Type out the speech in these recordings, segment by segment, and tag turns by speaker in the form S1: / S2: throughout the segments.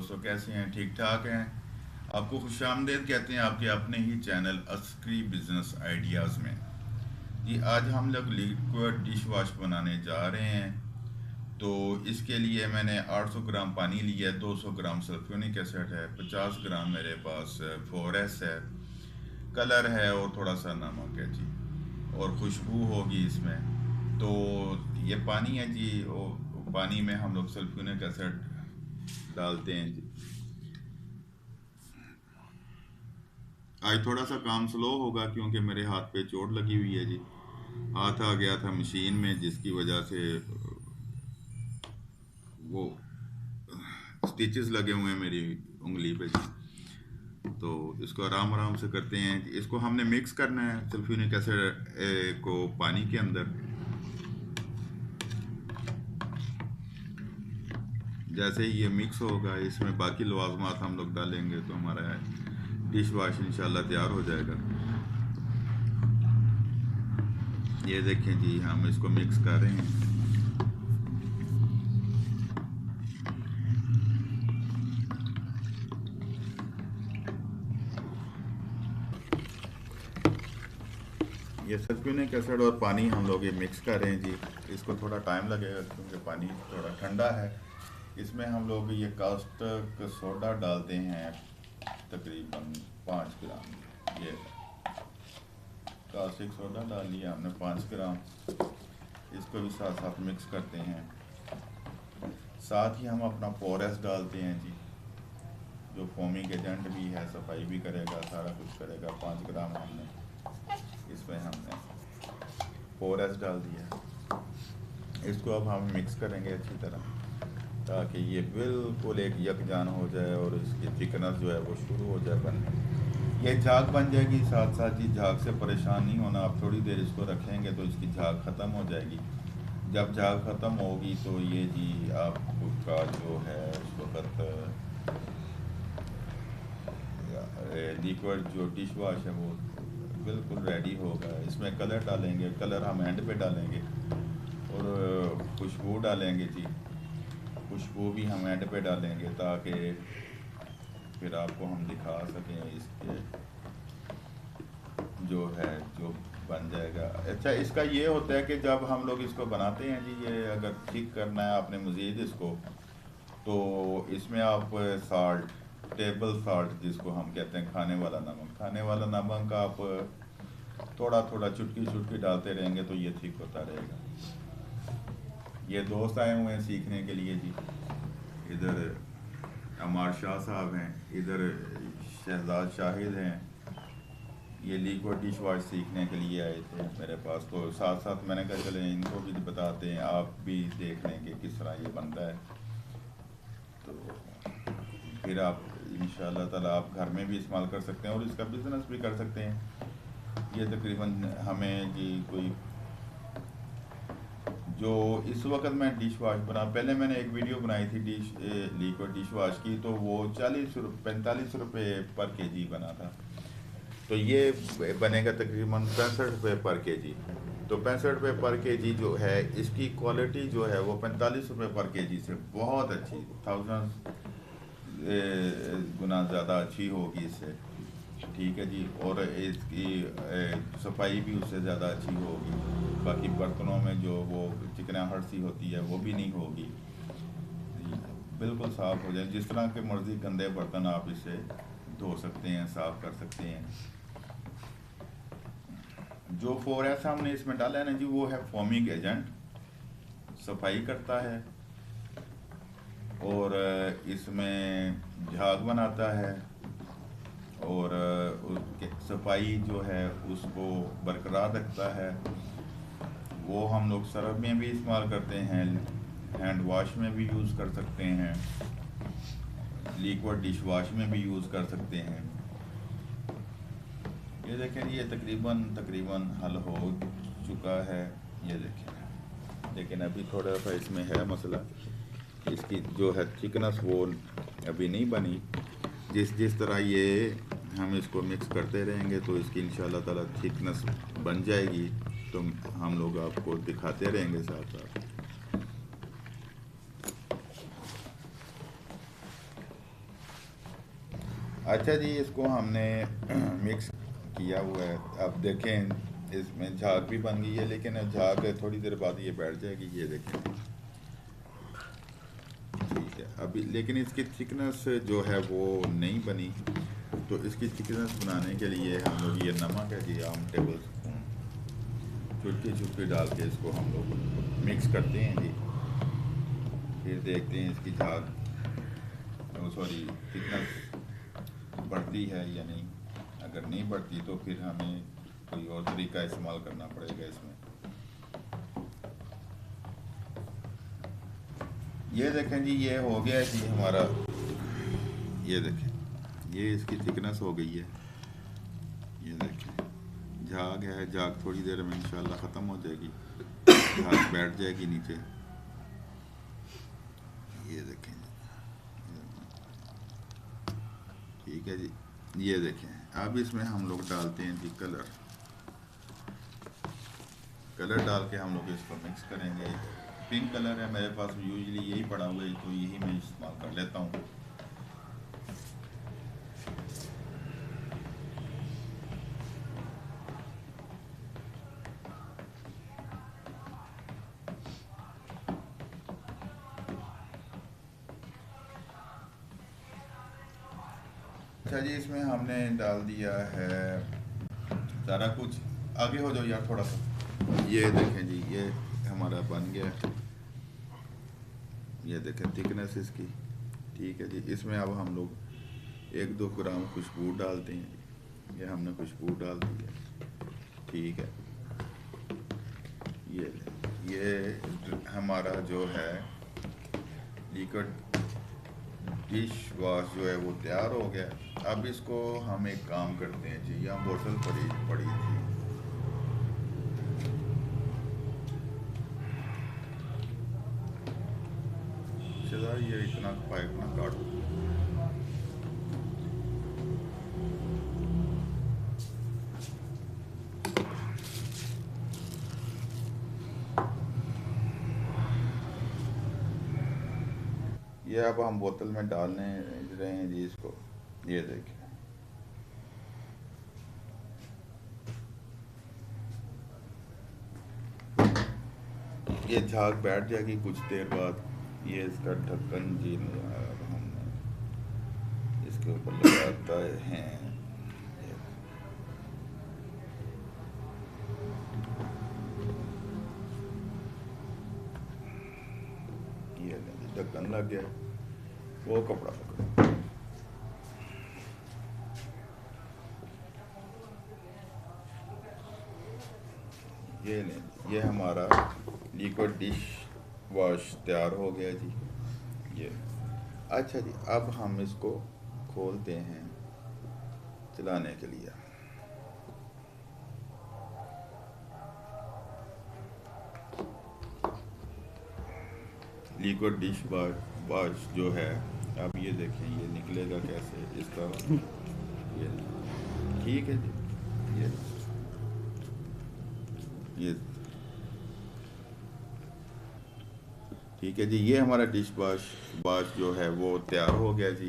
S1: दोस्तों, कैसे हैं? ठीक ठाक हैं? आपको खुशामदीद कहते हैं आपके अपने ही चैनल अस्करी बिजनेस आइडियाज़ में। जी, आज हम लोग लिक्विड डिश वॉश बनाने जा रहे हैं। तो इसके लिए मैंने 800 ग्राम पानी लिया है, 200 ग्राम सल्फ्यूरिक एसिड है, 50 ग्राम मेरे पास 4S है, कलर है और थोड़ा सा नमक है जी, और खुशबू होगी इसमें। तो ये पानी है जी, वो पानी में हम लोग सल्फ्यूरिक एसिड डालते हैं जी। आज थोड़ा सा काम स्लो होगा क्योंकि मेरे हाथ पे चोट लगी हुई है जी। हाथ आ गया था मशीन में, जिसकी वजह से वो स्टिचेस लगे हुए हैं मेरी उंगली पे जी। तो इसको आराम आराम से करते हैं। इसको हमने मिक्स करना है सल्फ्यूरिक एसिड को पानी के अंदर। जैसे ही ये मिक्स होगा, इसमें बाकी लवाजमात हम लोग डालेंगे तो हमारा डिश वॉश इंशाल्लाह तैयार हो जाएगा। ये देखें जी, हम इसको मिक्स कर रहे हैं। ये सल्फ्यूरिक एसिड और पानी हम लोग ये मिक्स कर रहे हैं जी। इसको थोड़ा टाइम लगेगा क्योंकि पानी थोड़ा ठंडा है। इसमें हम लोग ये कास्टिक सोडा डालते हैं, तकरीबन 5 ग्राम। ये कास्टिक सोडा डाल लिया हमने 5 ग्राम। इसको भी साथ साथ मिक्स करते हैं। साथ ही हम अपना 4S डालते हैं जी, जो फोमिंग एजेंट भी है, सफाई भी करेगा, सारा कुछ करेगा। 5 ग्राम हमने इसमें हमने 4S डाल दिया। इसको अब हम मिक्स करेंगे अच्छी तरह, ताकि ये बिल्कुल एक यकजान हो जाए और इसकी थिकनेस जो है वो शुरू हो जाए बनने। ये झाग बन जाएगी। साथ साथ जी, झाग से परेशान नहीं होना। आप थोड़ी देर इसको रखेंगे तो इसकी झाग ख़त्म हो जाएगी। जब झाग ख़त्म होगी तो ये जी आपका जो है उस वक्त लिक्विड जो डिश वॉश है वो बिल्कुल रेडी होगा। इसमें कलर डालेंगे, कलर हम एंड पे डालेंगे, और खुशबू डालेंगे जी। खुशबू भी हम एंड पे डालेंगे ताकि फिर आपको हम दिखा सकें इसके जो है जो बन जाएगा। अच्छा, इसका ये होता है कि जब हम लोग इसको बनाते हैं जी, ये अगर ठीक करना है आपने मज़ीद इसको, तो इसमें आप साल्ट, टेबल साल्ट जिसको हम कहते हैं, खाने वाला नमक आप थोड़ा थोड़ा चुटकी चुटकी डालते रहेंगे तो ये ठीक होता रहेगा। ये दोस्त आए हुए हैं सीखने के लिए जी। इधर अमार शाह साहब हैं, इधर शहजाद शाहिद हैं। ये लिक्विड डिश वॉश सीखने के लिए आए थे मेरे पास। तो साथ साथ मैंने कहा चले इनको भी बताते हैं, आप भी देख लेंगे किस तरह ये बनता है। तो फिर आप इंशाल्लाह ताला आप घर में भी इस्तेमाल कर सकते हैं और इसका बिज़नेस भी कर सकते हैं। ये तकरीबन हमें जी कोई जो इस वक्त मैं डिश वॉश बना, पहले मैंने एक वीडियो बनाई थी लिक्विड डिश वॉश की, तो वो 45 रुपये पर केजी बना था। तो ये बनेगा तकरीबन 65 रुपये पर केजी। तो 65 रुपये पर केजी जो है, इसकी क्वालिटी जो है वो 45 रुपये पर केजी से बहुत अच्छी, 1000 गुना ज़्यादा अच्छी होगी इससे। ठीक है जी। और इसकी सफाई भी उससे ज़्यादा अच्छी होगी। बाकी बर्तनों में जो वो चिकनाहट सी होती है वो भी नहीं होगी जी, बिल्कुल साफ़ हो जाए। जिस तरह के मर्ज़ी गंदे बर्तन आप इसे धो सकते हैं, साफ़ कर सकते हैं। जो 4S हमने इसमें डाला है ना जी, वो है फोमिंग एजेंट, सफाई करता है और इसमें झाग बनाता है, और सफाई जो है उसको बरकरार रखता है। वो हम लोग सर्फ में भी इस्तेमाल करते हैं, हैंड वॉश में भी यूज़ कर सकते हैं, लिक्विड डिश वॉश में भी यूज़ कर सकते हैं। ये देखें, ये तकरीबन तकरीबन हल हो चुका है। ये देखें, लेकिन अभी थोड़ा सा इसमें है मसला, इसकी जो है थिकनेस वो अभी नहीं बनी। जिस तरह ये हम इसको मिक्स करते रहेंगे तो इसकी इंशाल्लाह ताला थिकनेस बन जाएगी। तो हम लोग आपको दिखाते रहेंगे साथ साथ। अच्छा जी, इसको हमने मिक्स किया हुआ है। अब देखें इसमें झाग भी बन गई है, लेकिन झाग थोड़ी देर बाद ये बैठ जाएगी। ये देखें, ठीक है। अभी लेकिन इसकी थिकनेस जो है वो नहीं बनी, तो इसकी थिकनेस बनाने के लिए हम लोग ये नमक है जी, आम टेबल स्पून चुटकी चुटकी डाल के इसको हम लोग मिक्स करते हैं जी। फिर देखते हैं इसकी झाग, सॉरी, थिकनेस बढ़ती है या नहीं। अगर नहीं बढ़ती तो फिर हमें कोई और तरीका इस्तेमाल करना पड़ेगा इसमें। ये देखें जी, ये हो गया जी हमारा। ये देखें, ये इसकी थिकनेस हो गई है। ये देखें, झाग है, झाग थोड़ी देर में इंशाल्लाह ख़त्म हो जाएगी, झाग बैठ जाएगी नीचे। ये देखें, ठीक है जी। ये देखें, अब इसमें हम लोग डालते हैं जी कलर। कलर डाल के हम लोग इसको मिक्स करेंगे। पिंक कलर है मेरे पास, यूजुअली यही पड़ा हुआ है, तो यही मैं इस्तेमाल कर लेता हूँ। अच्छा जी, इसमें हमने डाल दिया है सारा कुछ। आगे हो जाओ यार थोड़ा सा। ये देखें जी, ये हमारा बन गया। ये देखें थिकनेस इसकी, ठीक है जी। इसमें अब हम लोग 1-2 ग्राम खुशबू डालते हैं। ये हमने खुशबू डाल दी है, ठीक है। ये हमारा जो है लिक्विड डिश वॉश जो है वो तैयार हो गया। अब इसको हम एक काम करते हैं जी, यहाँ बोतल पड़ी पड़ी थी, चला ये इतना पाइप ना काटो। ये अब हम बोतल में डालने रहे हैं जी इसको। ये देखिए, ये झाग बैठ जाएगी कुछ देर बाद। ये इसका ढक्कन जी हम इसके ऊपर लगाता हैं। ये ढक्कन लग गया, वो कपड़ा पकड़ो। ये नहीं, ये हमारा लिक्विड डिश वॉश तैयार हो गया जी। ये अच्छा जी, अब हम इसको खोलते हैं चलाने के लिए। लिक्विड डिश वॉश जो है, अब ये देखें ये निकलेगा कैसे इसका। ये ठीक है जी। ये ठीक है जी, ये हमारा डिश वॉश जो है वो तैयार हो गया जी।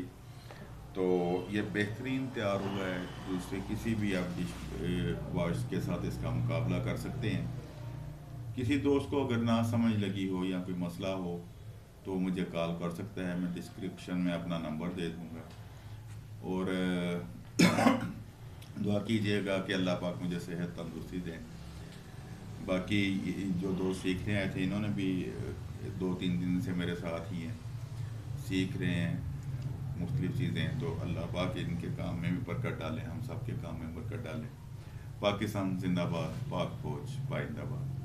S1: तो ये बेहतरीन तैयार हुआ है, दूसरे किसी भी आप डिश वॉश के साथ इसका मुकाबला कर सकते हैं। किसी दोस्त को अगर ना समझ लगी हो या कोई मसला हो तो मुझे कॉल कर सकता है, मैं डिस्क्रिप्शन में अपना नंबर दे दूँगा। और दुआ कीजिएगा कि अल्लाह पाक मुझे सेहत तंदुरुस्ती दें। बाकी जो दोस्त सीखने आए थे, इन्होंने भी 2-3 दिन से मेरे साथ ही हैं, सीख रहे हैं मुख्तलिफ़ चीज़ें। तो अल्लाह पाक इनके काम में भी बरकत डालें, हम सब के काम में बरकत डालें। पाकिस्तान जिंदाबाद, पाक फौज बाइंदाबाद।